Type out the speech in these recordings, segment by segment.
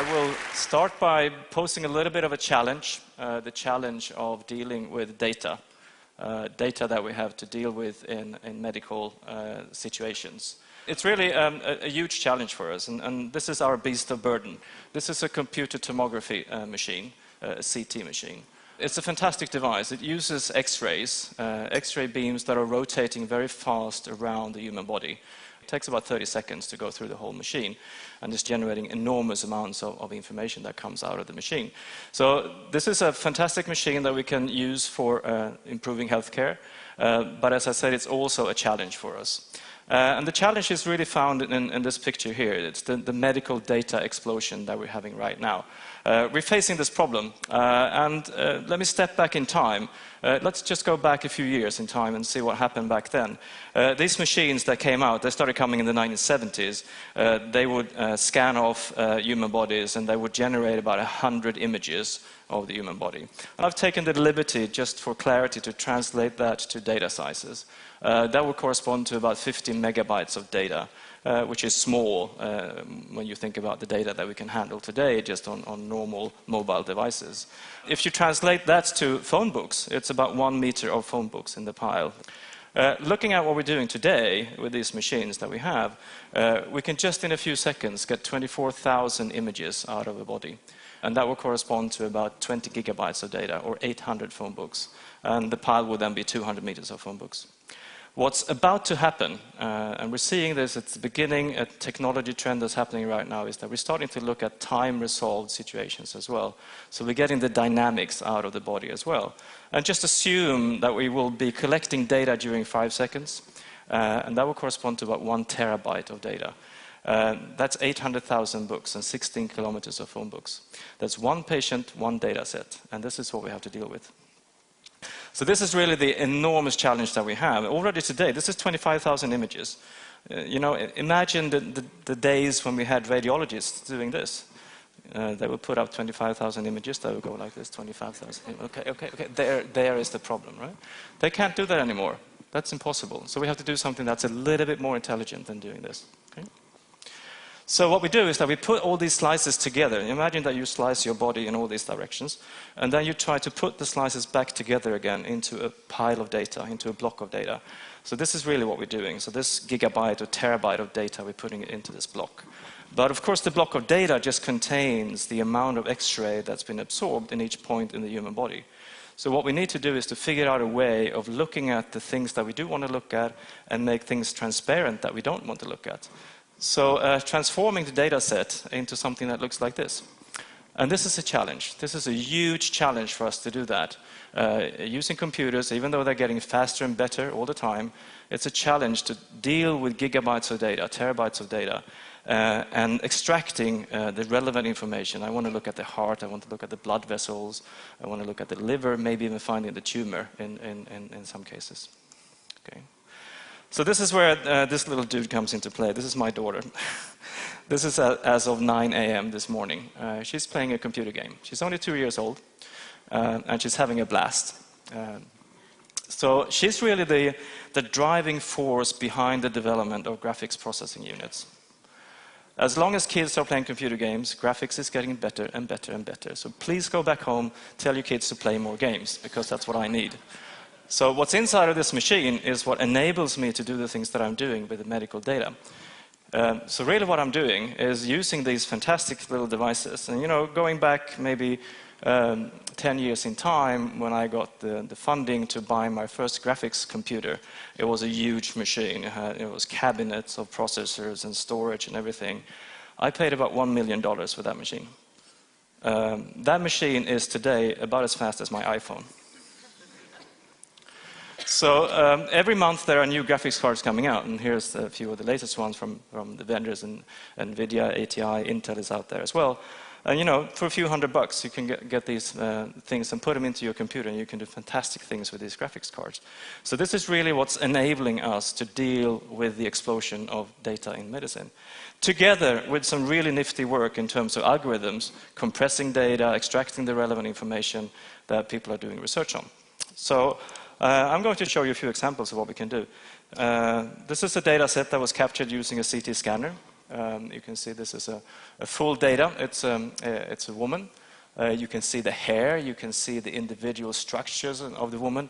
I will start by posing a little bit of a challenge, the challenge of dealing with data. Data that we have to deal with in medical situations. It's really a huge challenge for us, and this is our beast of burden. This is a computer tomography machine, a CT machine. It's a fantastic device. It uses X-rays, X-ray beams that are rotating very fast around the human body. It takes about 30 seconds to go through the whole machine, and it's generating enormous amounts of information that comes out of the machine. So this is a fantastic machine that we can use for improving healthcare, but as I said, it's also a challenge for us. And the challenge is really found in this picture here. It's the medical data explosion that we're having right now. We're facing this problem, and let me step back in time. Let's just go back a few years in time and see what happened back then. These machines that came out, they started coming in the 1970s. They would scan off human bodies, and they would generate about 100 images of the human body. And I've taken the liberty, just for clarity, to translate that to data sizes. That would correspond to about 50 megabytes of data, which is small when you think about the data that we can handle today just on normal mobile devices. If you translate that to phone books, it's about 1 meter of phone books in the pile. Looking at what we're doing today with these machines that we have, we can just in a few seconds get 24,000 images out of a body. And that will correspond to about 20 gigabytes of data, or 800 phone books. And the pile will then be 200 meters of phone books. What's about to happen, and we're seeing this at the beginning, a technology trend that's happening right now, is that we're starting to look at time-resolved situations as well. So we're getting the dynamics out of the body as well. And just assume that we will be collecting data during 5 seconds, and that will correspond to about 1 terabyte of data. That's 800,000 books and 16 kilometers of phone books. That's 1 patient, 1 data set, and this is what we have to deal with. So this is really the enormous challenge that we have. Already today, this is 25,000 images. Imagine the days when we had radiologists doing this. They would put up 25,000 images, they would go like this, 25,000. Okay, there is the problem, right? They can't do that anymore. That's impossible. So we have to do something that's a little bit more intelligent than doing this. Okay? So what we do is that we put all these slices together. Imagine that you slice your body in all these directions, and then you try to put the slices back together again into a pile of data, into a block of data. So this is really what we're doing. So this gigabyte or terabyte of data, we're putting it into this block. But of course, the block of data just contains the amount of X-ray that's been absorbed in each point in the human body. So what we need to do is to figure out a way of looking at the things that we do want to look at and make things transparent that we don't want to look at. So transforming the data set into something that looks like this. And this is a challenge. This is a huge challenge for us to do that. Using computers, even though they're getting faster and better all the time, it's a challenge to deal with gigabytes of data, terabytes of data, and extracting the relevant information. I want to look at the heart, I want to look at the blood vessels, I want to look at the liver, maybe even finding the tumor in some cases. Okay. So this is where this little dude comes into play. This is my daughter. This is as of 9 a.m. this morning. She's playing a computer game. She's only 2 years old, and she's having a blast. So she's really the driving force behind the development of graphics processing units. As long as kids are playing computer games, graphics is getting better and better and better. So please go back home, tell your kids to play more games, because that's what I need. So what's inside of this machine is what enables me to do the things that I'm doing with the medical data. So really what I'm doing is using these fantastic little devices. And going back maybe 10 years in time, when I got the funding to buy my first graphics computer, it was a huge machine. It was cabinets of processors and storage and everything. I paid about $1 million for that machine. That machine is today about as fast as my iPhone. So every month there are new graphics cards coming out, and here's a few of the latest ones from the vendors, and NVIDIA, ATI, Intel is out there as well. And for a few $100 you can get these things and put them into your computer, and you can do fantastic things with these graphics cards. So this is really what's enabling us to deal with the explosion of data in medicine. Together with some really nifty work in terms of algorithms, compressing data, extracting the relevant information that people are doing research on. So I'm going to show you a few examples of what we can do. This is a data set that was captured using a CT scanner. You can see this is a full data. It's a woman. You can see the hair. You can see the individual structures of the woman.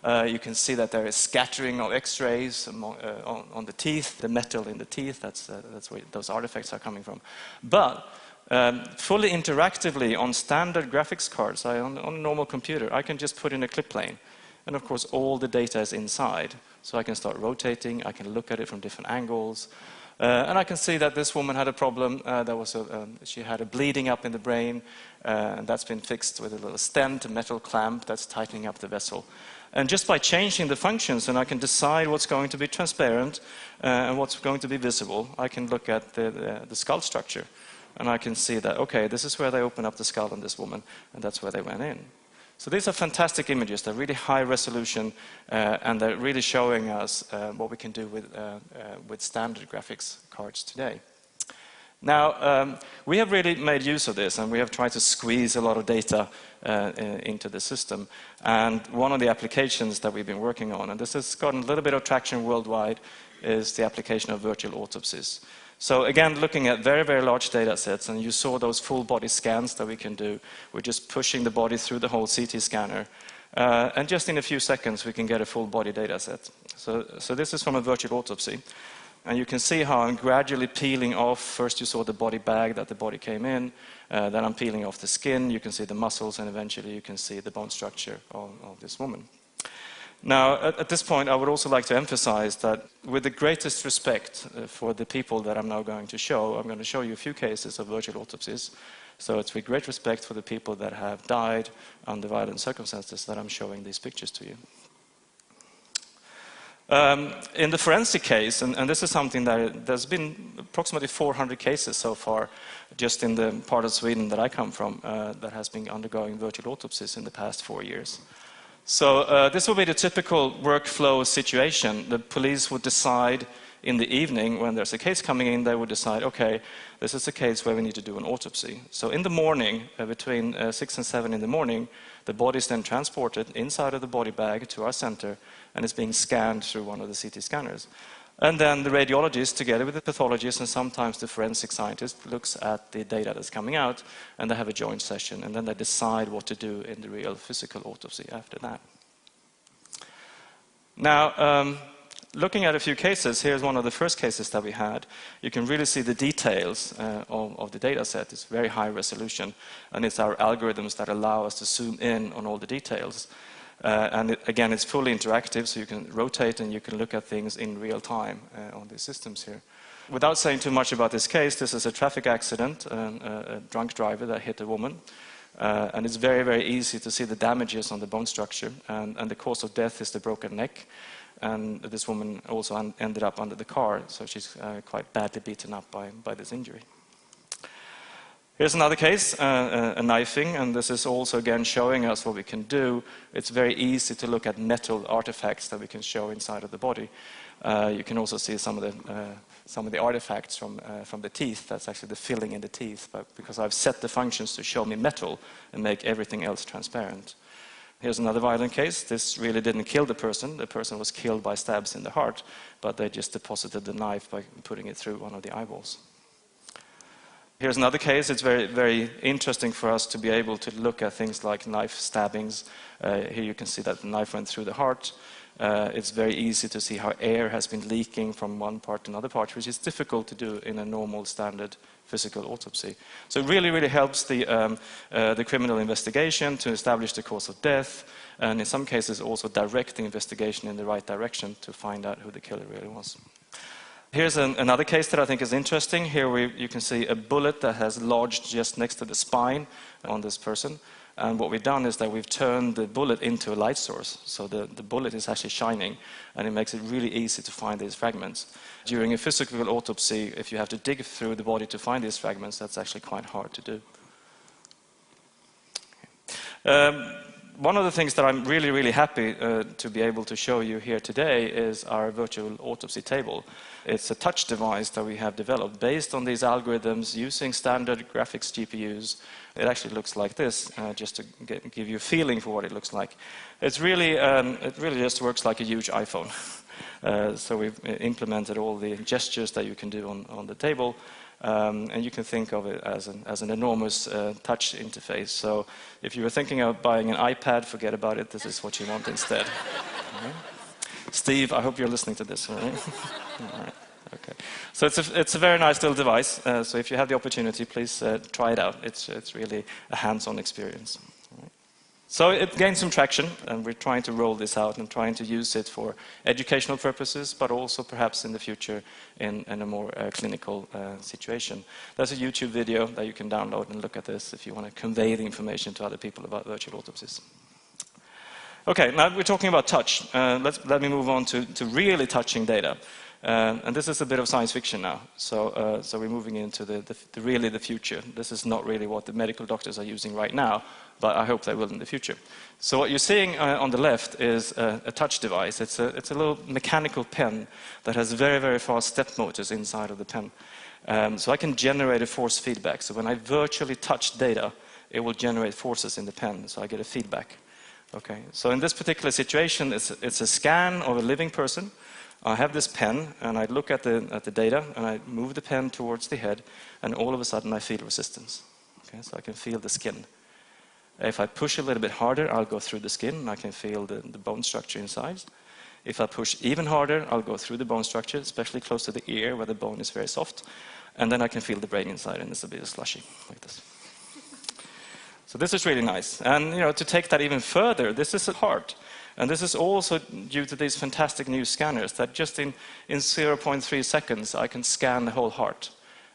You can see that there is scattering of X-rays on the teeth, the metal in the teeth. That's where those artifacts are coming from. But fully interactively on standard graphics cards, on a normal computer, I can just put in a clip plane. And of course, all the data is inside. So I can start rotating. I can look at it from different angles. And I can see that this woman had a problem. She had a bleeding up in the brain. And that's been fixed with a little stent, a metal clamp that's tightening up the vessel. And just by changing the functions, and I can decide what's going to be transparent and what's going to be visible, I can look at the skull structure. And I can see that, okay, this is where they open up the skull on this woman, and that's where they went in. So these are fantastic images. They're really high resolution, and they're really showing us what we can do with standard graphics cards today. Now, we have really made use of this, and we have tried to squeeze a lot of data into the system. And one of the applications that we've been working on, and this has gotten a little bit of traction worldwide, is the application of virtual autopsies. So again, looking at very, very large data sets, and you saw those full body scans that we can do. We're just pushing the body through the whole CT scanner. And just in a few seconds, we can get a full body data set. So this is from a virtual autopsy. And you can see how I'm gradually peeling off. First you saw the body bag that the body came in. Then I'm peeling off the skin. You can see the muscles, and eventually you can see the bone structure of this woman. Now, at this point, I would also like to emphasize that with the greatest respect for the people that I'm now going to show, I'm going to show you a few cases of virtual autopsies. So it's with great respect for the people that have died under violent circumstances that I'm showing these pictures to you. In the forensic case, and this is something that there's been approximately 400 cases so far, just in the part of Sweden that I come from, that has been undergoing virtual autopsies in the past 4 years. So this will be the typical workflow situation. The police would decide in the evening, when there's a case coming in, they would decide, okay, this is a case where we need to do an autopsy. So in the morning, between 6 and 7 in the morning, the body is then transported inside of the body bag to our center, and it's being scanned through one of the CT scanners. And then the radiologist, together with the pathologist and sometimes the forensic scientist, looks at the data that's coming out, and they have a joint session, and then they decide what to do in the real physical autopsy after that. Now, looking at a few cases, here's one of the first cases that we had. You can really see the details of the data set. It's very high resolution, and it's our algorithms that allow us to zoom in on all the details. Again, it's fully interactive, so you can rotate and you can look at things in real time on these systems here. Without saying too much about this case, this is a traffic accident, a drunk driver that hit a woman. And it's very, very easy to see the damages on the bone structure. And the cause of death is the broken neck. And this woman also ended up under the car, so she's quite badly beaten up by this injury. Here's another case, a knifing, and this is also again showing us what we can do. It's very easy to look at metal artifacts that we can show inside of the body. You can also see some of the artifacts from the teeth. That's actually the filling in the teeth, but because I've set the functions to show me metal and make everything else transparent. Here's another violent case. This really didn't kill the person. The person was killed by stabs in the heart, but they just deposited the knife by putting it through one of the eyeballs. Here's another case. It's very, very interesting for us to be able to look at things like knife stabbings. Here you can see that the knife went through the heart. It's very easy to see how air has been leaking from one part to another part, which is difficult to do in a normal standard physical autopsy. So it really, really helps the criminal investigation to establish the cause of death, and in some cases also direct the investigation in the right direction to find out who the killer really was. Here's another case that I think is interesting. Here you can see a bullet that has lodged just next to the spine on this person. And what we've done is that we've turned the bullet into a light source. So the bullet is actually shining, and it makes it really easy to find these fragments. During a physical autopsy, if you have to dig through the body to find these fragments, that's actually quite hard to do. One of the things that I'm really, really happy to be able to show you here today is our virtual autopsy table. It's a touch device that we have developed based on these algorithms using standard graphics GPUs. It actually looks like this, just to give you a feeling for what it looks like. It really just works like a huge iPhone. So we've implemented all the gestures that you can do on the table, and you can think of it as an enormous touch interface. So if you were thinking of buying an iPad, forget about it. This is what you want instead. Right. Steve, I hope you're listening to this. All right? All right. Okay. So it's a very nice little device. So if you have the opportunity, please try it out. It's really a hands-on experience. Right. So it gained some traction, and we're trying to roll this out and trying to use it for educational purposes, but also perhaps in the future in a more clinical situation. There's a YouTube video that you can download and look at this if you want to convey the information to other people about virtual autopsies. Okay, now we're talking about touch. Let me move on to really touching data. And this is a bit of science fiction now. So we're moving into really the future. This is not really what the medical doctors are using right now, but I hope they will in the future. So what you're seeing on the left is a touch device. It's a little mechanical pen that has very, very fast step motors inside of the pen. So I can generate a force feedback. So when I virtually touch data, it will generate forces in the pen, so I get a feedback. Okay, so in this particular situation, it's a scan of a living person. I have this pen, and I look at the data, and I move the pen towards the head, and all of a sudden I feel resistance. Okay, so I can feel the skin. If I push a little bit harder, I'll go through the skin, and I can feel the bone structure inside. If I push even harder, I'll go through the bone structure, especially close to the ear, where the bone is very soft, and then I can feel the brain inside, and it's a bit slushy, like this. So this is really nice. And to take that even further, this is a heart. And this is also due to these fantastic new scanners that just in 0.3 seconds, I can scan the whole heart.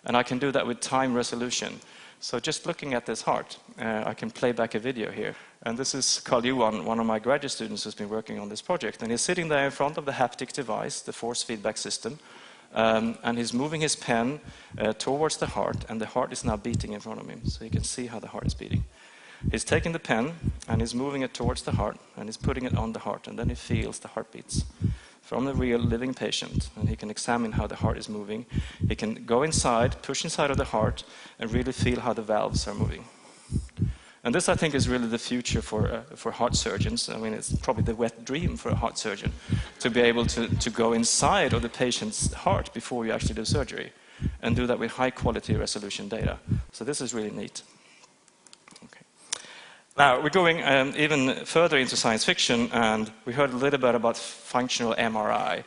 And I can do that with time resolution. So just looking at this heart, I can play back a video here. And this is Carl Johan, one of my graduate students who's been working on this project. And he's sitting there in front of the haptic device, the force feedback system. And he's moving his pen towards the heart, and the heart is now beating in front of him. So you can see how the heart is beating. He's taking the pen, and he's moving it towards the heart, and he's putting it on the heart, and then he feels the heartbeats from the real living patient, and he can examine how the heart is moving. He can go inside, push inside of the heart, and really feel how the valves are moving. And this, I think, is really the future for heart surgeons. I mean, it's probably the wet dream for a heart surgeon to be able to go inside of the patient's heart before you actually do surgery, and do that with high-quality resolution data. So this is really neat. Now, we're going even further into science fiction, and we heard a little bit about functional MRI.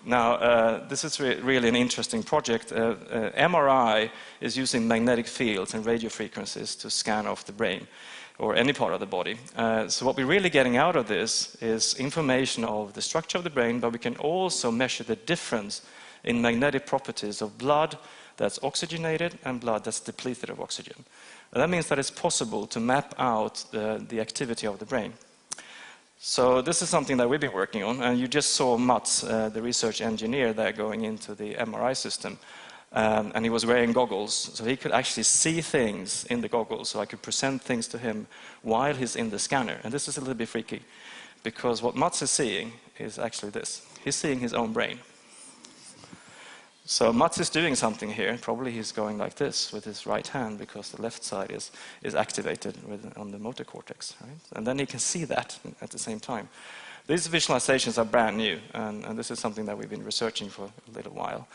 Now, this is really an interesting project. MRI is using magnetic fields and radio frequencies to scan off the brain or any part of the body. So what we're really getting out of this is information of the structure of the brain, but we can also measure the difference in magnetic properties of blood that's oxygenated and blood that's depleted of oxygen. And that means that it's possible to map out the activity of the brain. So this is something that we've been working on, and you just saw Mats, the research engineer there, going into the MRI system, and he was wearing goggles, so he could actually see things in the goggles, so I could present things to him while he's in the scanner. And this is a little bit freaky, because what Mats is seeing is actually this. He's seeing his own brain. So Mats is doing something here. Probably he's going like this with his right hand because the left side is activated on the motor cortex. Right? And then he can see that at the same time. These visualizations are brand new, and this is something that we've been researching for a little while.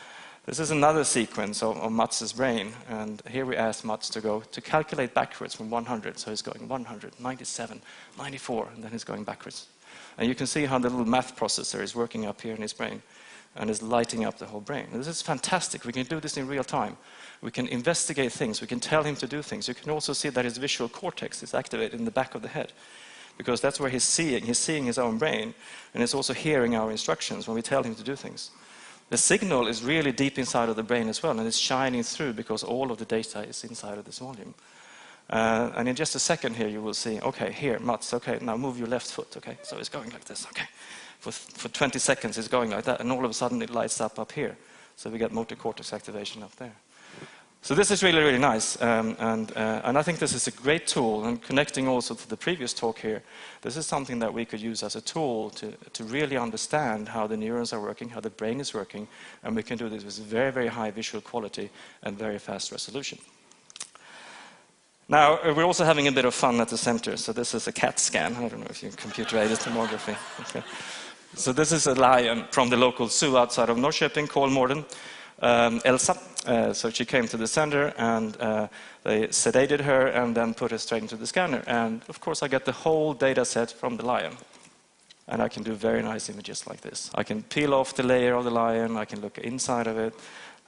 This is another sequence of Mats's brain, and here we ask Mats to calculate backwards from 100. So he's going 100, 97, 94, and then he's going backwards. And you can see how the little math processor is working up here in his brain and is lighting up the whole brain. And this is fantastic. We can do this in real time. We can investigate things. We can tell him to do things. You can also see that his visual cortex is activated in the back of the head, because that's where he's seeing. He's seeing his own brain, and he's also hearing our instructions when we tell him to do things. The signal is really deep inside of the brain as well, and it's shining through because all of the data is inside of this volume. And in just a second here, you will see, okay, here, Mats, okay, now move your left foot, okay? So it's going like this, okay. For 20 seconds, it's going like that, and all of a sudden it lights up here. So we get motor cortex activation up there. So this is really, really nice, and I think this is a great tool, and connecting also to the previous talk here, this is something that we could use as a tool to really understand how the neurons are working, how the brain is working, and we can do this with very, very high visual quality and very fast resolution. Now, we're also having a bit of fun at the center, so this is a CAT scan. I don't know if you computer-aided tomography. Okay. So this is a lion from the local zoo outside of Norrköping, Kolmården, Elsa. So she came to the center and they sedated her and then put her straight into the scanner. And of course I get the whole data set from the lion. And I can do very nice images like this. I can peel off the layer of the lion, I can look inside of it.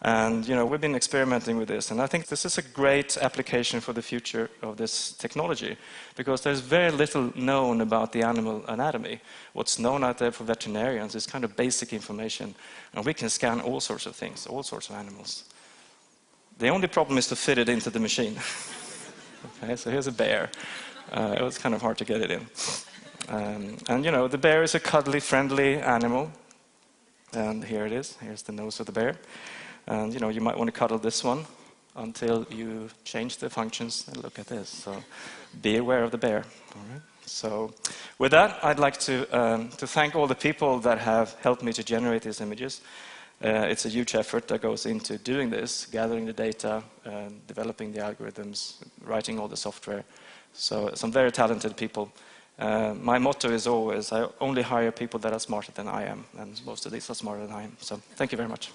And we've been experimenting with this, and I think this is a great application for the future of this technology, because there's very little known about the animal anatomy. What's known out there for veterinarians is kind of basic information, and we can scan all sorts of things, all sorts of animals. The only problem is to fit it into the machine. Okay, so here's a bear. It was kind of hard to get it in. And the bear is a cuddly, friendly animal, and here it is. Here's the nose of the bear. And you might want to cuddle this one until you change the functions and look at this. So be aware of the bear. All right. So with that, I'd like to thank all the people that have helped me to generate these images. It's a huge effort that goes into doing this, gathering the data, developing the algorithms, writing all the software. So some very talented people. My motto is always, I only hire people that are smarter than I am, and most of these are smarter than I am. So thank you very much.